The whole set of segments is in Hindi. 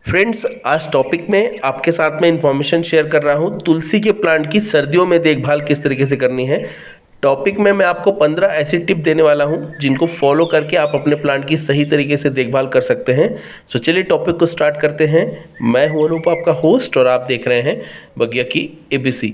फ्रेंड्स, आज टॉपिक में आपके साथ में इंफॉर्मेशन शेयर कर रहा हूँ तुलसी के प्लांट की सर्दियों में देखभाल किस तरीके से करनी है। टॉपिक में मैं आपको 15 ऐसी टिप देने वाला हूँ जिनको फॉलो करके आप अपने प्लांट की सही तरीके से देखभाल कर सकते हैं। सो चलिए टॉपिक को स्टार्ट करते हैं। मैं हूँ अनूप, आपका होस्ट, और आप देख रहे हैं बगिया की ABC।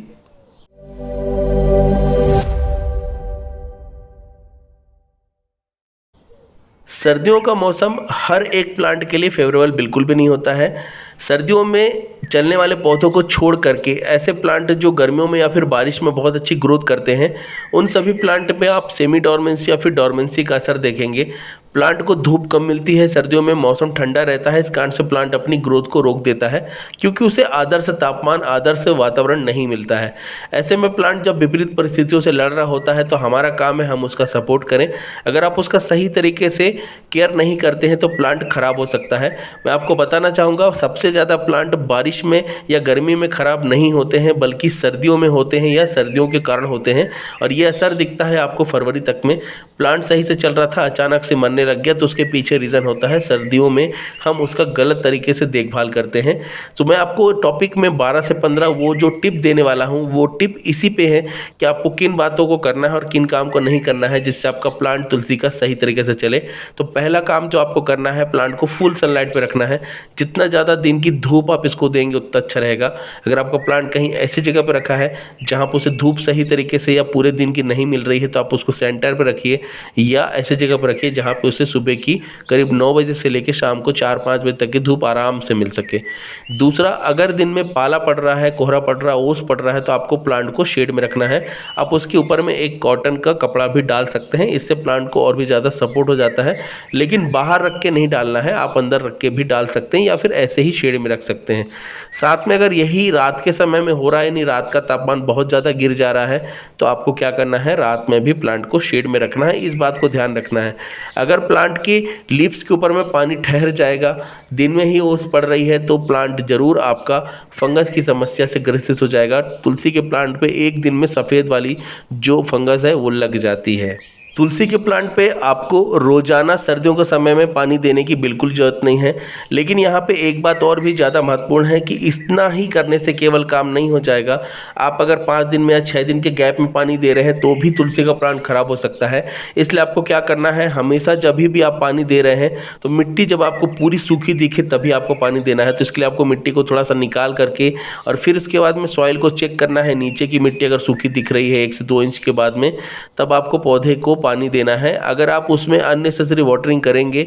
सर्दियों का मौसम हर एक प्लांट के लिए फेवरेबल बिल्कुल भी नहीं होता है। सर्दियों में चलने वाले पौधों को छोड़ करके ऐसे प्लांट जो गर्मियों में या फिर बारिश में बहुत अच्छी ग्रोथ करते हैं, उन सभी प्लांट पे आप सेमी डोरमेंसी या फिर डोरमेंसी का असर देखेंगे। प्लांट को धूप कम मिलती है, सर्दियों में मौसम ठंडा रहता है, इस कारण से प्लांट अपनी ग्रोथ को रोक देता है क्योंकि उसे आदर्श तापमान, आदर्श वातावरण नहीं मिलता है। ऐसे में प्लांट जब विपरीत परिस्थितियों से लड़ रहा होता है तो हमारा काम है हम उसका सपोर्ट करें। अगर आप उसका सही तरीके से केयर नहीं करते हैं तो प्लांट खराब हो सकता है। मैं आपको बताना चाहूँगा, सबसे ज़्यादा प्लांट बारिश में या गर्मी में ख़राब नहीं होते हैं बल्कि सर्दियों में होते हैं या सर्दियों के कारण होते हैं। और ये असर दिखता है आपको फरवरी तक में। प्लांट सही से चल रहा था, अचानक से मरने लग गया, तो उसके पीछे रीज़न होता है सर्दियों में हम उसका गलत तरीके से देखभाल करते हैं। तो मैं आपको टॉपिक में 12 से 15 वो जो टिप देने वाला हूँ, वो टिप इसी पे है कि आपको किन बातों को करना है और किन काम को नहीं करना है जिससे आपका प्लांट तुलसी का सही तरीके से चले। तो पहला काम जो आपको करना है, प्लांट को फुल सनलाइट पे रखना है। जितना ज़्यादा दिन की धूप आप इसको देंगे उतना अच्छा रहेगा। अगर आपका प्लांट कहीं ऐसी जगह पे रखा है जहाँ पर उसे धूप सही तरीके से या पूरे दिन की नहीं मिल रही है तो आप उसको सेंटर पे रखिए, या ऐसी जगह पर रखिए जहाँ पे उसे सुबह की करीब 9 बजे से लेकर शाम को 4-5 बजे तक की धूप आराम से मिल सके। दूसरा, अगर दिन में पाला पड़ रहा है, कोहरा पड़ रहा है, ओस पड़ रहा है तो आपको प्लांट को शेड में रखना है। आप उसके ऊपर में एक कॉटन का कपड़ा भी डाल सकते हैं, इससे प्लांट को और भी ज़्यादा सपोर्ट हो जाता है। लेकिन बाहर रख के नहीं डालना है, आप अंदर रख के भी डाल सकते हैं या फिर ऐसे ही शेड में रख सकते हैं। साथ में अगर यही रात के समय में हो रहा है, यानी रात का तापमान बहुत ज़्यादा गिर जा रहा है, तो आपको क्या करना है, रात में भी प्लांट को शेड में रखना है। इस बात को ध्यान रखना है। अगर प्लांट की लीव्स के ऊपर में पानी ठहर जाएगा, दिन में ही ओस पड़ रही है, तो प्लांट जरूर आपका फंगस की समस्या से ग्रसित हो जाएगा। तुलसी के प्लांट पे एक दिन में सफ़ेद वाली जो फंगस है वो लग जाती है। तुलसी के प्लांट पे आपको रोज़ाना सर्दियों के समय में पानी देने की बिल्कुल ज़रूरत नहीं है। लेकिन यहाँ पे एक बात और भी ज़्यादा महत्वपूर्ण है कि इतना ही करने से केवल काम नहीं हो जाएगा। आप अगर 5 दिन में या 6 दिन के गैप में पानी दे रहे हैं तो भी तुलसी का प्लांट खराब हो सकता है। इसलिए आपको क्या करना है, हमेशा जब भी आप पानी दे रहे हैं तो मिट्टी जब आपको पूरी सूखी दिखे तभी आपको पानी देना है। तो इसके लिए आपको मिट्टी को थोड़ा सा निकाल करके और फिर इसके बाद में सॉइल को चेक करना है। नीचे की मिट्टी अगर सूखी दिख रही है 1 से 2 इंच के बाद में, तब आपको पौधे को पानी देना है। अगर आप उसमें अननेसेसरी वाटरिंग करेंगे,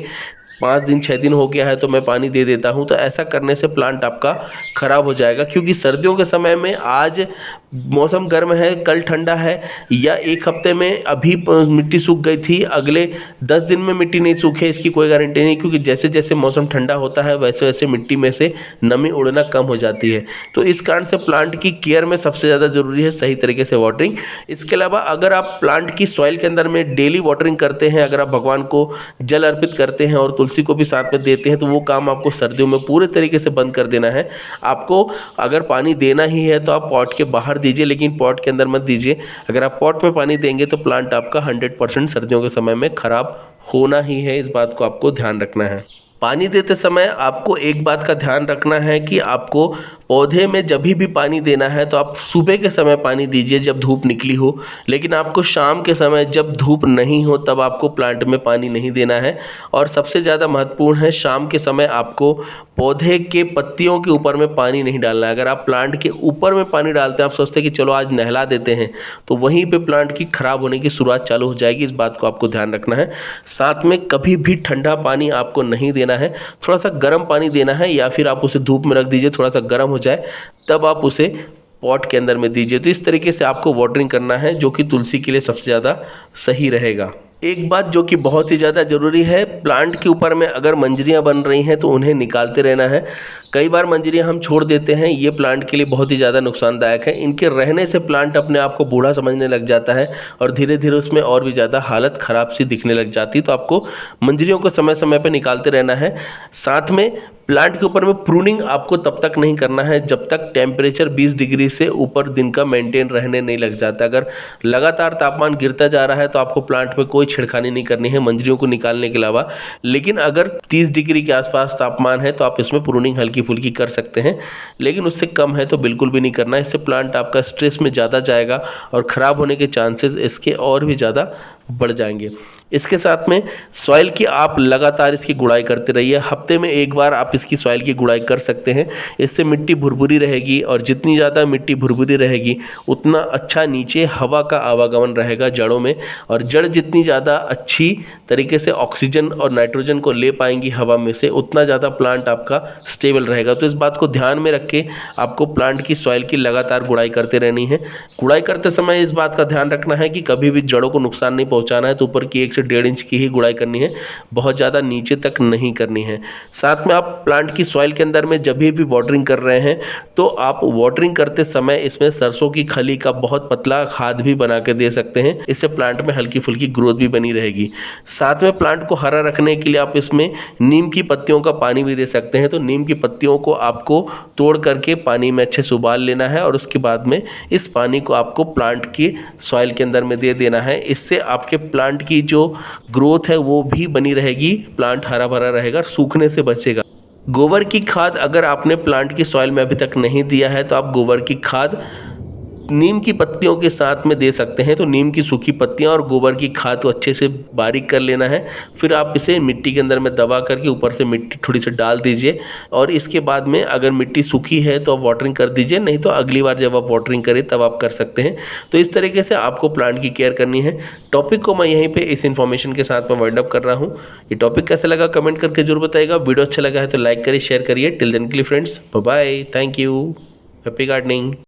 5 दिन 6 दिन हो गया है तो मैं पानी दे देता हूं, तो ऐसा करने से प्लांट आपका खराब हो जाएगा। क्योंकि सर्दियों के समय में आज मौसम गर्म है, कल ठंडा है, या एक हफ्ते में अभी मिट्टी सूख गई थी, अगले 10 दिन में मिट्टी नहीं सूखे, इसकी कोई गारंटी नहीं। क्योंकि जैसे जैसे मौसम ठंडा होता है वैसे वैसे मिट्टी में से नमी उड़ना कम हो जाती है। तो इस कारण से प्लांट की केयर में सबसे ज़्यादा ज़रूरी है सही तरीके से वाटरिंग। इसके अलावा अगर आप प्लांट की सॉइल के अंदर में डेली वाटरिंग करते हैं, अगर आप भगवान को जल अर्पित करते हैं और तुलसी को भी साथ में देते हैं, तो वो काम आपको सर्दियों में पूरे तरीके से बंद कर देना है। आपको अगर पानी देना ही है तो आप पॉट के बाहर दीजिए, लेकिन पॉट के अंदर मत दीजिए। अगर आप पॉट में पानी देंगे तो प्लांट आपका 100% सर्दियों के समय में खराब होना ही है। इस बात को आपको ध्यान रखना है। पानी देते समय आपको एक बात का ध्यान रखना है कि आपको पौधे में जब भी पानी देना है तो आप सुबह के समय पानी दीजिए जब धूप निकली हो, लेकिन आपको शाम के समय जब धूप नहीं हो तब आपको प्लांट में पानी नहीं देना है। और सबसे ज़्यादा महत्वपूर्ण है, शाम के समय आपको पौधे के पत्तियों के ऊपर में पानी नहीं डालना है। अगर आप प्लांट के ऊपर में पानी डालते हैं, आप सोचते हैं कि चलो आज नहला देते हैं, तो वहीं पे प्लांट की खराब होने की शुरुआत चालू हो जाएगी। इस बात को आपको ध्यान रखना है। साथ में कभी भी ठंडा पानी आपको नहीं देना है, थोड़ा सा गर्म पानी देना है, या फिर आप उसे धूप में रख दीजिए, थोड़ा सा गर्म हो जाए तब आप उसे पॉट के अंदर में दीजिए। तो इस तरीके से आपको वाटरिंग करना है, जो कि तुलसी के लिए सबसे ज़्यादा सही रहेगा। एक बात जो कि बहुत ही ज़्यादा ज़रूरी है, प्लांट के ऊपर में अगर मंजरियाँ बन रही हैं तो उन्हें निकालते रहना है। कई बार मंजरियाँ हम छोड़ देते हैं, ये प्लांट के लिए बहुत ही ज़्यादा नुकसानदायक है। इनके रहने से प्लांट अपने आप को बूढ़ा समझने लग जाता है और धीरे धीरे उसमें और भी ज़्यादा हालत ख़राब सी दिखने लग जाती है। तो आपको मंजरियों को समय समय पर निकालते रहना है। साथ में प्लांट के ऊपर में प्रूनिंग आपको तब तक नहीं करना है जब तक टेम्परेचर 20 डिग्री से ऊपर दिन का मेंटेन रहने नहीं लग जाता। अगर लगातार तापमान गिरता जा रहा है तो आपको प्लांट में कोई छिड़खानी नहीं करनी है मंजरियों को निकालने के अलावा। लेकिन अगर 30 डिग्री के आसपास तापमान है तो आप इसमें प्रूनिंग हल्की फुल्की कर सकते हैं, लेकिन उससे कम है तो बिल्कुल भी नहीं करना है। इससे प्लांट आपका स्ट्रेस में ज़्यादा जाएगा और ख़राब होने के चांसेस इसके और भी ज़्यादा बढ़ जाएंगे। इसके साथ में सॉइल की आप लगातार इसकी गुड़ाई करते रहिए। हफ्ते में एक बार आप इसकी सॉइल की गुड़ाई कर सकते हैं। इससे मिट्टी भुरभुरी रहेगी और जितनी ज़्यादा मिट्टी भुरभुरी रहेगी उतना अच्छा नीचे हवा का आवागमन रहेगा जड़ों में, और जड़ जितनी ज़्यादा अच्छी तरीके से ऑक्सीजन और नाइट्रोजन को ले पाएंगी हवा में से, उतना ज़्यादा प्लांट आपका स्टेबल रहेगा। तो इस बात को ध्यान में रख के आपको प्लांट की सॉइल की लगातार गुड़ाई करते रहनी है। गुड़ाई करते समय इस बात का ध्यान रखना है कि कभी भी जड़ों को नुकसान नहीं पहुंचाना है, तो ऊपर की 1 से 1.5 इंच की ही गुड़ाई करनी है, बहुत ज़्यादा नीचे तक नहीं करनी है। साथ में आप प्लांट की सॉइल के अंदर में जब भी वाटरिंग कर रहे हैं तो आप वाटरिंग करते समय इसमें सरसों की खली का बहुत पतला खाद भी बना के दे सकते हैं। इससे प्लांट में हल्की फुल्की ग्रोथ भी बनी रहेगी। साथ में प्लांट को हरा रखने के लिए आप इसमें नीम की पत्तियों का पानी भी दे सकते हैं। तो नीम की पत्तियों को आपको तोड़ करके पानी में अच्छे से उबाल लेना है और उसके बाद में इस पानी को आपको प्लांट की सॉइल के अंदर में दे देना है। इससे आपके प्लांट की जो ग्रोथ है वो भी बनी रहेगी, प्लांट हरा भरा रहेगा, सूखने से बचेगा। गोबर की खाद अगर आपने प्लांट की सॉइल में अभी तक नहीं दिया है तो आप गोबर की खाद नीम की पत्तियों के साथ में दे सकते हैं। तो नीम की सूखी पत्तियां और गोबर की खाद को अच्छे से बारीक कर लेना है, फिर आप इसे मिट्टी के अंदर में दबा करके ऊपर से मिट्टी थोड़ी सी डाल दीजिए, और इसके बाद में अगर मिट्टी सूखी है तो आप वाटरिंग कर दीजिए, नहीं तो अगली बार जब आप वाटरिंग करें तब आप कर सकते हैं। तो इस तरीके से आपको प्लांट की केयर करनी है। टॉपिक को मैं यहीं पर इस इन्फॉर्मेशन के साथ में वाइंड अप कर रहा हूँ। ये टॉपिक कैसा लगा कमेंट करके जरूर बताइएगा। वीडियो अच्छा लगा है तो लाइक करिए, शेयर करिए। टिल देन के लिए friends, bye bye, thank you, happy gardening.